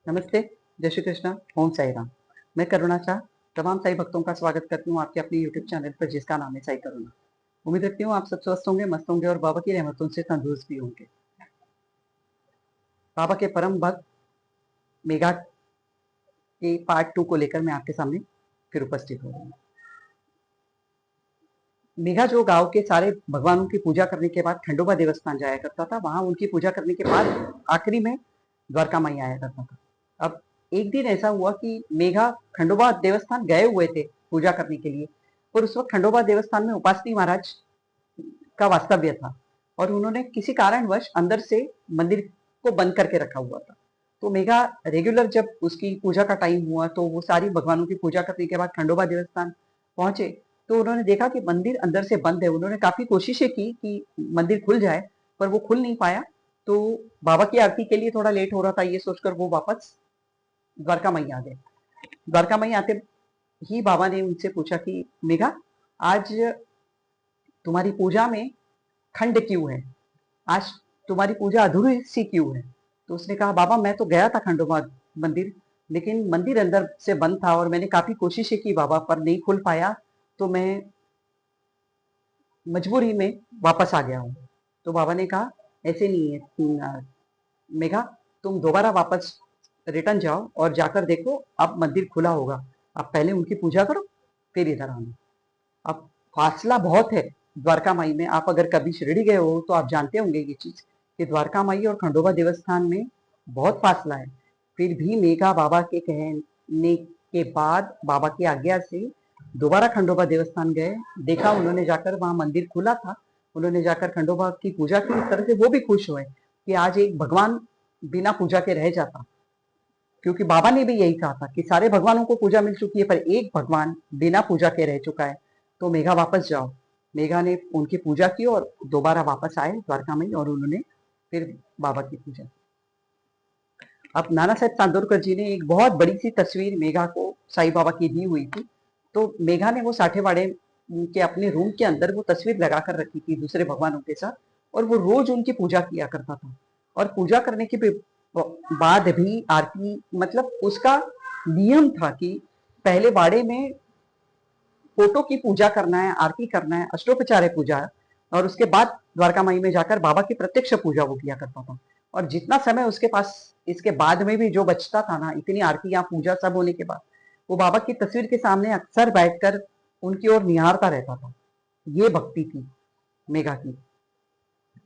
नमस्ते, जय श्री कृष्ण, ओम साई राम। मैं करुणा शाह तमाम साई भक्तों का स्वागत करती हूँ आपके अपने यूट्यूब चैनल पर जिसका नाम है साई करुणा। उम्मीद रखती हूँ आप सब स्वस्थ होंगे, मस्त होंगे और बाबा की रहमतों से तंदुरुस्त भी होंगे। बाबा के परम भक्त मेघा के पार्ट 2 को लेकर मैं आपके सामने फिर उपस्थित हो रही हूँ। मेघा जो गाँव के सारे भगवानों की पूजा करने के बाद खंडोबा देवस्थान जाया करता था, वहाँ उनकी पूजा करने के बाद आखिरी में द्वारका माई आया करता था। अब एक दिन ऐसा हुआ कि मेघा खंडोबा देवस्थान गए हुए थे पूजा करने के लिए, और उस वक्त खंडोबा देवस्थान में उपासनी महाराज का वास्तव्य था और उन्होंने किसी कारणवश अंदर से मंदिर को बंद करके रखा हुआ था। तो मेघा रेगुलर जब उसकी पूजा का टाइम हुआ तो वो सारी भगवानों की पूजा करने के बाद खंडोबा देवस्थान पहुंचे, तो उन्होंने देखा कि मंदिर अंदर से बंद है। उन्होंने काफी कोशिशें की कि मंदिर खुल जाए, पर वो खुल नहीं पाया। तो बाबा की आरती के लिए थोड़ा लेट हो रहा था, ये सोचकर वो वापस द्वारका माई आ गए। द्वारका माई आते ही बाबा ने उनसे पूछा कि मेघा, आज तुम्हारी पूजा में खंड क्यों है? आज तुम्हारी पूजा अधूरी सी क्यों है? तो उसने कहा, बाबा मैं तो गया था खंडोबा मंदिर, लेकिन मंदिर अंदर से बंद था और मैंने काफी कोशिशें की बाबा, पर नहीं खुल पाया, तो मैं मजबूरी में वापस आ गया हूँ। तो बाबा ने कहा, ऐसे नहीं है मेघा, तुम दोबारा वापस रिटर्न जाओ और जाकर देखो अब मंदिर खुला होगा। आप पहले उनकी पूजा करो, फिर इधर आना। अब फासला बहुत है द्वारका माई में। आप अगर कभी शिरडी गए हो तो आप जानते होंगे ये चीज कि द्वारका माई और खंडोबा देवस्थान में बहुत फासला है। फिर भी मेघा बाबा के कहने के बाद, बाबा की आज्ञा से दोबारा खंडोबा देवस्थान गए। देखा उन्होंने जाकर, वहां मंदिर खुला था। उन्होंने जाकर खंडोबा की पूजा की। इस तरह से वो भी खुश हुए कि आज एक भगवान बिना पूजा के रह जाता, क्योंकि बाबा ने भी यही कहा था कि सारे भगवानों को पूजा मिल चुकी है पर एक भगवान बिना पूजा के रह चुका है। तो मेघा वापस जाओ। मेघा ने उनकी पूजा की और दोबारा वापस आए द्वारका में और उन्होंने फिर बाबा की पूजा। अब नाना साहेब चांदोरकर जी ने एक बहुत बड़ी सी तस्वीर मेघा को साईं बाबा की दी हुई थी। तो मेघा ने वो साठेवाड़े के अपने रूम के अंदर वो तस्वीर लगा कर रखी थी दूसरे भगवानों के साथ, और वो रोज उनकी पूजा किया करता था। और पूजा करने के बाद भी आरती, मतलब उसका नियम था कि पहले बाड़े में फोटो की पूजा करना है, आरती करना है, अष्टोपचार पूजा है, और उसके बाद द्वारका माई में जाकर बाबा की प्रत्यक्ष पूजा वो किया करता था। और जितना समय उसके पास इसके बाद में भी जो बचता था ना, इतनी आरती या पूजा सब होने के बाद, वो बाबा की तस्वीर के सामने अक्सर बैठकर उनकी ओर निहारता रहता था। ये भक्ति थी मेघा की।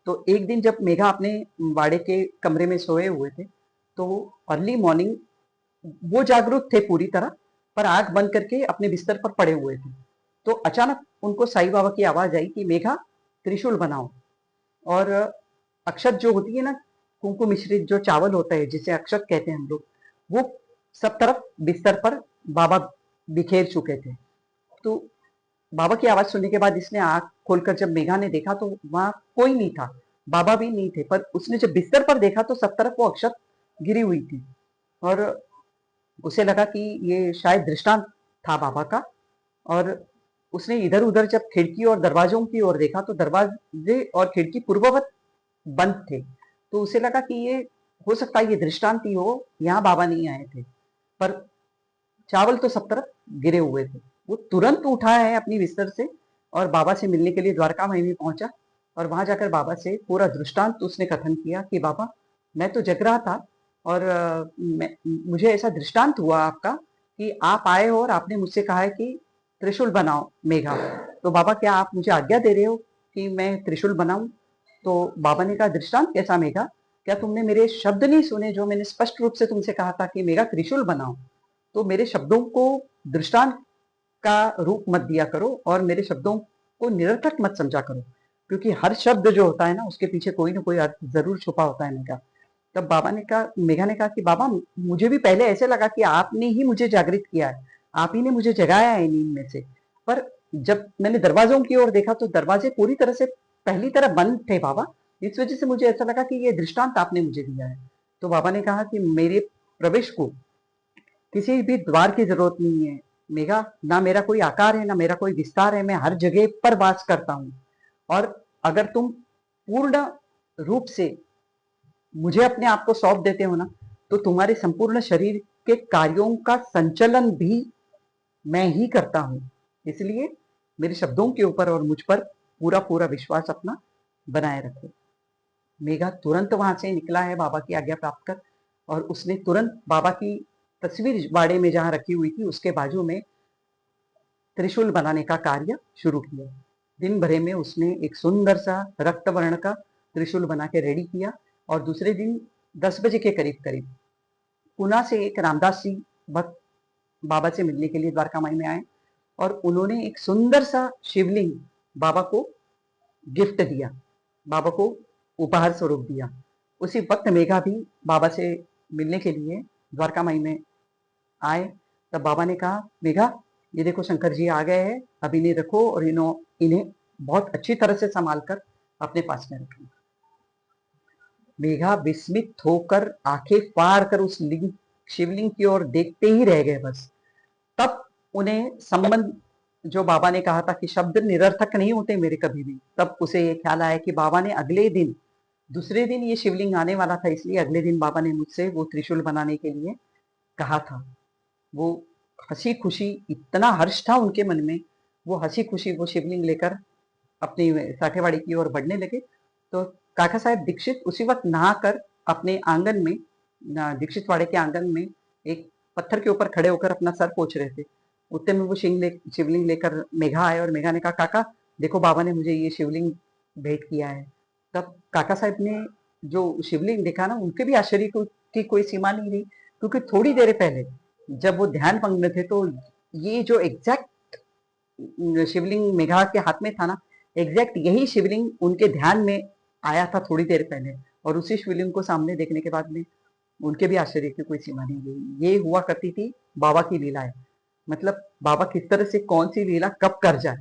तो एक दिन जब मेघा अपने वाड़े के कमरे में सोए हुए थे, तो अर्ली मॉर्निंग वो जागरूक थे पूरी तरह, पर आंख बंद करके अपने बिस्तर पर पड़े हुए थे। तो अचानक उनको साईं बाबा की आवाज आई कि मेघा, त्रिशूल बनाओ। और अक्षत जो होती है ना, कुमकुम मिश्रित जो चावल होता है जिसे अक्षत कहते हैं हम लोग, वो सब तरफ बिस्तर पर बाबा बिखेर चुके थे। तो बाबा की आवाज सुनने के बाद इसने आंख खोलकर जब मेघा ने देखा तो वहां कोई नहीं था, बाबा भी नहीं थे। पर उसने जब बिस्तर पर देखा तो सब तरफ वो अक्षत गिरी हुई थी, और उसे लगा कि ये शायद दृष्टांत था बाबा का। और उसने इधर उधर जब खिड़की और दरवाजों की ओर देखा तो दरवाजे और खिड़की पूर्ववत बंद थे। तो उसे लगा कि ये हो सकता है ये दृष्टांत ही हो, यहाँ बाबा नहीं आए थे। पर चावल तो सब तरफ गिरे हुए थे। वो तुरंत उठा है अपनी बिस्तर से और बाबा से मिलने के लिए द्वारका माई में पहुंचा। और वहां जाकर बाबा से पूरा दृष्टांत उसने कथन किया कि बाबा, मैं तो जग रहा था और मुझे ऐसा दृष्टांत हुआ आपका कि आप आए हो और आपने मुझसे कहा है कि त्रिशूल बनाओ मेघा। तो बाबा, क्या आप मुझे आज्ञा दे रहे हो कि मैं त्रिशूल बनाऊं? तो बाबा ने कहा, दृष्टांत कैसा मेघा? क्या तुमने मेरे शब्द नहीं सुने जो मैंने स्पष्ट रूप से तुमसे कहा था कि मेघा त्रिशूल बनाओ? तो मेरे शब्दों को दृष्टांत का रूप मत दिया करो और मेरे शब्दों को निरर्थक मत समझा करो, क्योंकि हर शब्द जो होता है ना उसके पीछे कोई ना कोई अर्थ जरूर छुपा होता है मेघा। तब बाबा ने कहा, मेघा ने कहा कि बाबा, मुझे भी पहले ऐसे लगा कि आपने ही मुझे जागृत किया है, आप ही ने मुझे जगाया है नींद में से। पर जब मैंने दरवाजों की ओर देखा तो दरवाजे पूरी तरह से पहली तरह बंद थे बाबा। इस वजह से मुझे ऐसा लगा कि ये दृष्टांत आपने मुझे दिया है। तो बाबा ने कहा कि मेरे प्रवेश को किसी भी द्वार की जरूरत नहीं है मेघा। ना मेरा कोई आकार है, ना मेरा कोई विस्तार है, मैं हर जगह पर वास करता हूँ। और अगर तुम पूर्ण रूप से मुझे अपने आप को सौंप देते हो ना, तो तुम्हारे संपूर्ण शरीर के कार्यों का संचालन भी मैं ही करता हूं, इसलिए मेरे शब्दों के ऊपर और मुझ पर पूरा पूरा विश्वास अपना बनाए रखो। मेघा तुरंत वहां से निकला है बाबा की आज्ञा प्राप्त कर, और उसने तुरंत बाबा की तस्वीर बाड़े में जहां रखी हुई थी उसके बाजू में त्रिशूल बनाने का कार्य शुरू किया। दिन भरे में उसने एक सुंदर सा रक्त वर्ण का त्रिशूल बना के रेडी किया, और दूसरे दिन 10 बजे के करीब करीब पुणे से एक रामदास जी भक्त बाबा से मिलने के लिए द्वारका माई में आए, और उन्होंने एक सुंदर सा शिवलिंग बाबा को गिफ्ट दिया, बाबा को उपहार स्वरूप दिया। उसी वक्त मेघा भी बाबा से मिलने के लिए द्वारका माई में आए। तब बाबा ने कहा, मेघा ये देखो शंकर जी आ गए हैं, अब इन्हें रखो और इन्हें बहुत अच्छी तरह से संभाल कर अपने पास में रखो। मेघा विस्मित होकर आंखें फाड़ कर उस शिवलिंग की ओर देखते ही रह गए बस। तब उन्हें संबंध, जो बाबा ने कहा था कि शब्द निरर्थक नहीं होते मेरे कभी भी, तब उसे ये ख्याल आया कि बाबा ने अगले दिन, दूसरे दिन ये शिवलिंग आने वाला था, इसलिए अगले दिन बाबा ने मुझसे वो त्रिशूल बनाने के लिए कहा था। वो हंसी खुशी, इतना हर्ष था उनके मन में, वो हंसी खुशी वो शिवलिंग लेकर अपनी साठेवाड़ी की ओर बढ़ने लगे। तो काका साहब दीक्षित उसी वक्त नहाकर अपने आंगन में, दीक्षित वाड़े के आंगन में एक पत्थर के ऊपर खड़े होकर अपना सर पोंछ रहे थे। उतने में वो शिवलिंग लेकर मेघा आए, और मेघा ने कहा, काका देखो बाबा ने मुझे ये शिवलिंग भेंट किया है। तब काका साहब ने जो शिवलिंग देखा ना, उनके भी आश्चर्य की कोई सीमा नहीं रही, क्योंकि थोड़ी देर पहले जब वो ध्यान मग्न थे तो ये जो एग्जैक्ट शिवलिंग मेघा के हाथ में था ना, एग्जैक्ट यही शिवलिंग उनके ध्यान में आया था थोड़ी देर पहले, और उसी शिवलिंग को सामने देखने के बाद में उनके भी आश्चर्य की कोई सीमा नहीं रही। ये हुआ करती थी बाबा की लीलाएं, मतलब बाबा किस तरह से कौन सी लीला कब कर जाए,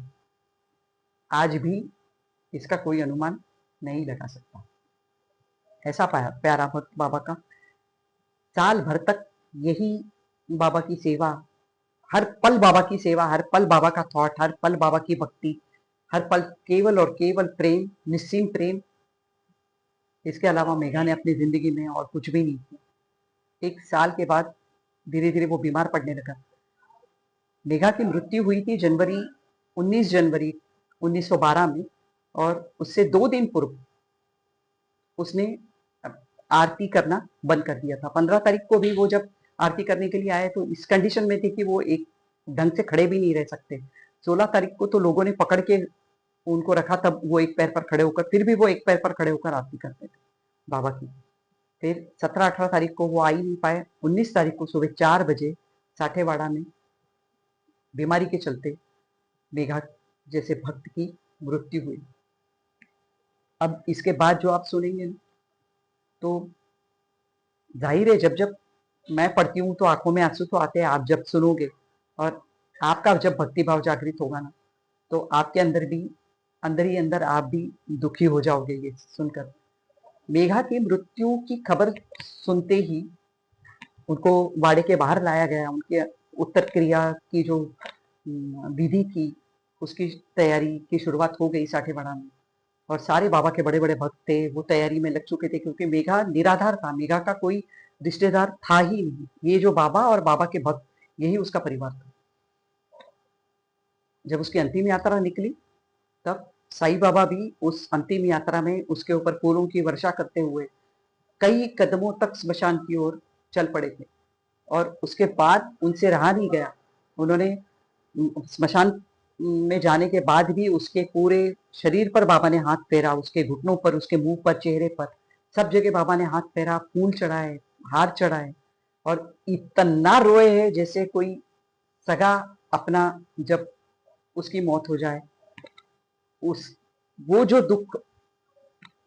आज भी इसका कोई अनुमान नहीं लगा सकता। ऐसा प्यारा भक्त बाबा का, साल भर तक यही बाबा की सेवा, हर पल बाबा की सेवा, हर पल बाबा का थॉट, हर पल बाबा की भक्ति, हर पल केवल और केवल प्रेम, निस्सीम प्रेम। इसके अलावा मेघा ने अपनी जिंदगी में और कुछ भी नहीं किया। 1 साल के बाद धीरे धीरे वो बीमार पड़ने लगा। मेघा की मृत्यु हुई थी 19 जनवरी 1912 में, और उससे 2 दिन पूर्व उसने आरती करना बंद कर दिया था। 15 तारीख को भी वो जब आरती करने के लिए आए तो इस कंडीशन में थे कि वो एक ढंग से खड़े भी नहीं रह सकते। 16 तारीख को तो लोगों ने पकड़ के उनको रखा, तब वो एक पैर पर खड़े होकर, फिर भी वो एक पैर पर खड़े होकर आरती करते थे बाबा की। फिर 17-18 तारीख को वो आ ही नहीं पाए। 19 तारीख को सुबह 4 बजे साठेवाड़ा में बीमारी के चलते मेघा जैसे भक्त की मृत्यु हुई। अब इसके बाद जो आप सुनेंगे तो जाहिर है, जब जब मैं पढ़ती हूँ तो आंखों में आंसू तो आते हैं। आप जब सुनोगे और आपका जब भक्ति भाव जागृत होगा ना, तो आपके अंदर भी, अंदर ही अंदर आप भी दुखी हो जाओगे ये सुनकर। मेघा की मृत्यु की खबर सुनते ही उनको वाड़े के बाहर लाया गया। उनके उत्तर क्रिया की जो विधि थी, उसकी तैयारी की शुरुआत हो गई साठेवाड़ा में, और सारे बाबा के बड़े बड़े भक्त थे, वो तैयारी में लग चुके थे, क्योंकि मेघा निराधार था, मेघा का कोई रिश्तेदार था ही नहीं। ये जो बाबा और बाबा के भक्त, यही उसका परिवार था। जब उसकी अंतिम यात्रा निकली, तब साईं बाबा भी उस अंतिम यात्रा में उसके ऊपर फूलों की वर्षा करते हुए कई कदमों तक स्मशान की ओर चल पड़े थे, और उसके बाद उनसे रहा नहीं गया। उन्होंने स्मशान में जाने के बाद भी उसके पूरे शरीर पर बाबा ने हाथ फेरा, उसके घुटनों पर, उसके मुंह पर, चेहरे पर, सब जगह बाबा ने हाथ फेरा, फूल चढ़ाए, हार चढ़ाए, और इतना रोए है जैसे कोई सगा अपना, जब उसकी मौत हो जाए, उस वो जो दुख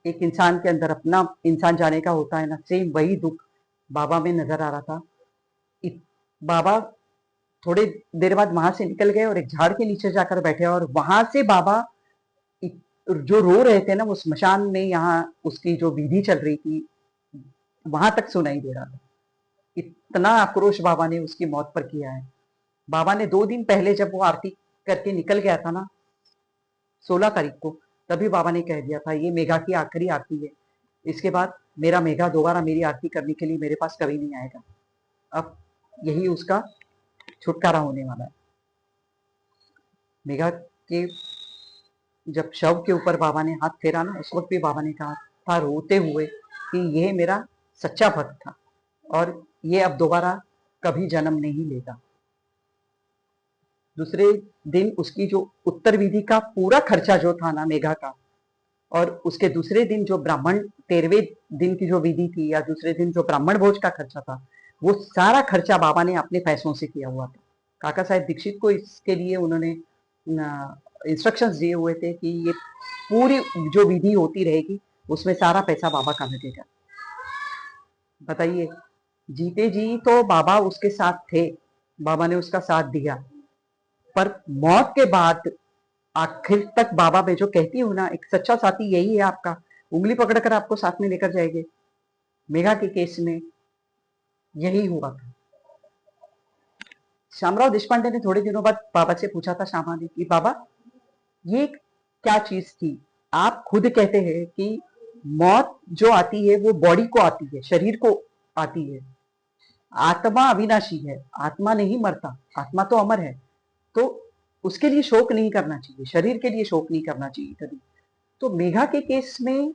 एक इंसान के अंदर अपना इंसान जाने का होता है ना, सेम वही दुख बाबा में नजर आ रहा था। बाबा थोड़े देर बाद वहां से निकल गए और एक झाड़ के नीचे जाकर बैठे, और वहां से बाबा जो रो रहे थे ना, वो स्मशान में, यहाँ उसकी जो विधि चल रही थी, वहां तक सुनाई दे रहा था। इतना आक्रोश बाबा ने उसकी मौत पर किया है। बाबा ने 2 दिन पहले जब वो आरती करके निकल गया था ना, 16 तारीख को, तभी बाबा ने कह दिया था ये मेघा की आखिरी आरती है। इसके बाद मेरा मेघा दोबारा मेरी आरती करने के लिए मेरे पास कभी नहीं आएगा। अब यही उसका छुटकारा होने वाला है। मेघा के जब शव के ऊपर बाबा ने हाथ फेरा ना, उस वक्त भी बाबा ने कहा था रोते हुए कि यह मेरा सच्चा भक्त था और ये अब दोबारा कभी जन्म नहीं लेगा। दूसरे दिन उसकी जो उत्तर विधि का पूरा खर्चा जो था ना मेघा का, और उसके दूसरे दिन जो ब्राह्मण 13वें दिन की जो विधि थी या दूसरे दिन जो ब्राह्मण भोज का खर्चा था, वो सारा खर्चा बाबा ने अपने पैसों से किया हुआ था। काका साहेब दीक्षित को इसके लिए उन्होंने इंस्ट्रक्शंस दिए हुए थे कि ये पूरी जो विधि होती रहेगी उसमें सारा पैसा बाबा का लगेगा। बताइए, जीते जी तो बाबा उसके साथ थे, बाबा ने उसका साथ दिया, पर मौत के बाद आखिर तक बाबा मैं जो कहती हूँ ना, एक सच्चा साथी यही है आपका, उंगली पकड़कर आपको साथ में लेकर जाएंगे। मेघा के केस में यही हुआ था। श्यामराव देशपांडे ने थोड़े दिनों बाद बाबा से पूछा था, श्यामा ने, कि बाबा ये क्या चीज थी? आप खुद कहते हैं कि मौत जो आती है वो बॉडी को आती है, शरीर को आती है, आत्मा अविनाशी है, आत्मा नहीं मरता, आत्मा तो अमर है, तो उसके लिए शोक नहीं करना चाहिए, शरीर के लिए शोक नहीं करना चाहिए कभी। तो मेघा के केस में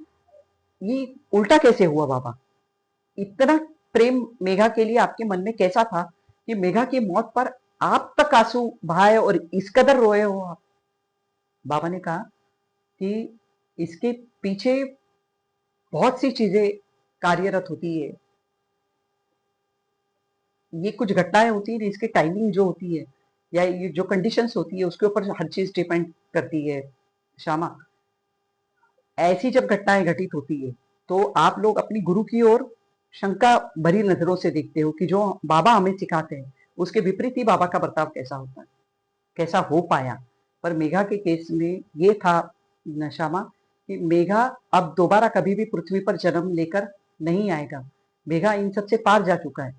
ये उल्टा कैसे हुआ बाबा? इतना प्रेम मेघा के लिए आपके मन में कैसा था कि मेघा की मौत पर आप तक आंसू बहाए और इस कदर रोए हो आप? बाबा ने कहा कि इसके पीछे बहुत सी चीजें कार्यरत होती है, ये कुछ घटनाएं होती है, इसकी टाइमिंग जो होती है या ये जो कंडीशंस होती है उसके ऊपर हर चीज डिपेंड करती है। श्यामा, ऐसी जब घटनाएं घटित होती है तो आप लोग अपनी गुरु की ओर शंका भरी नजरों से देखते हो कि जो बाबा हमें सिखाते हैं उसके विपरीत ही बाबा का बर्ताव कैसा होता है, कैसा हो पाया। पर मेघा के केस में ये था श्यामा कि मेघा अब दोबारा कभी भी पृथ्वी पर जन्म लेकर नहीं आएगा। मेघा इन सबसे पार जा चुका है,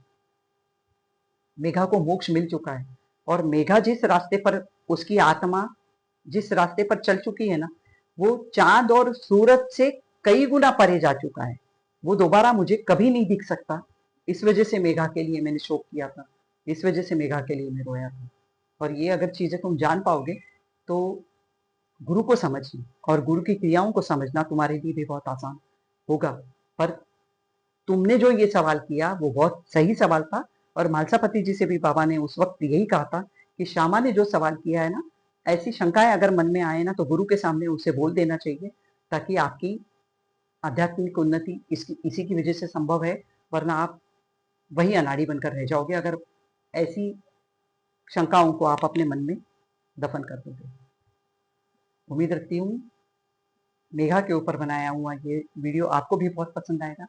मेघा को मोक्ष मिल चुका है, और मेघा जिस रास्ते पर, उसकी आत्मा जिस रास्ते पर चल चुकी है ना, वो चांद और सूरज से कई गुना परे जा चुका है। वो दोबारा मुझे कभी नहीं दिख सकता। इस वजह से मेघा के लिए मैंने शोक किया था, इस वजह से मेघा के लिए मैं रोया था। और ये अगर चीजें तुम जान पाओगे तो गुरु को समझना और गुरु की क्रियाओं को समझना तुम्हारे लिए भी बहुत आसान होगा। पर तुमने जो ये सवाल किया वो बहुत सही सवाल था, और मालसापति जी से भी बाबा ने उस वक्त यही कहा था कि श्यामा ने जो सवाल किया है ना, ऐसी शंकाएं अगर मन में आए ना तो गुरु के सामने उसे बोल देना चाहिए, ताकि आपकी आध्यात्मिक उन्नति इसी की वजह से संभव है, वरना आप वही अनाड़ी बनकर रह जाओगे अगर ऐसी शंकाओं को आप अपने मन में दफन कर दोगे। उम्मीद रखती हूँ मेघा के ऊपर बनाया हुआ ये वीडियो आपको भी बहुत पसंद आएगा।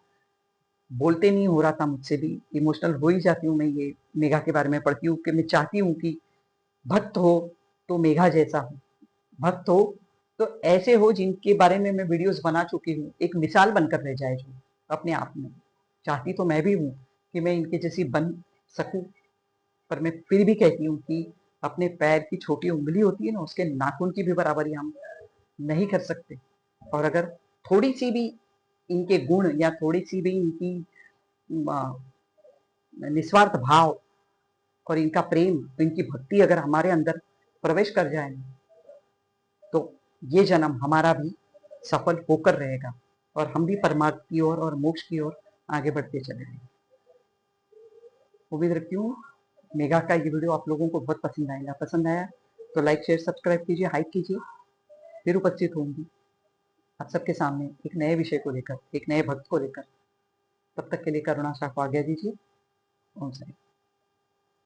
बोलते नहीं हो रहा था मुझसे भी, इमोशनल हो ही जाती हूँ मैं ये मेघा के बारे में पढ़ती हूँ कि मैं चाहती हूँ कि भक्त हो तो मेघा जैसा हो, भक्त हो तो ऐसे हो जिनके बारे में मैं वीडियोस बना चुकी हूँ, एक मिसाल बनकर रह जाए जो अपने आप में। चाहती तो मैं भी हूँ कि मैं इनके जैसी बन सकूं, पर मैं फिर भी कहती हूँ कि अपने पैर की छोटी उंगली होती है ना, उसके नाखून की भी बराबरी हम नहीं कर सकते। और अगर थोड़ी सी भी इनके गुण या थोड़ी सी भी इनकी निस्वार्थ भाव और इनका प्रेम, इनकी भक्ति अगर हमारे अंदर प्रवेश कर जाए तो ये जन्म हमारा भी सफल होकर रहेगा और हम भी परमार्थ की ओर और मोक्ष की ओर आगे बढ़ते चले जाएंगे। उम्मीद रखती हूँ मेघा का ये वीडियो आप लोगों को बहुत पसंद आएगा। पसंद आया तो लाइक शेयर सब्सक्राइब कीजिए, हाइक कीजिए। फिर उपस्थित होंगी आप सबके सामने एक नए विषय को लेकर, एक नए भक्त को लेकर। तब तक के लिए करुणा शाह को आज्ञा दीजिए। ओम साई।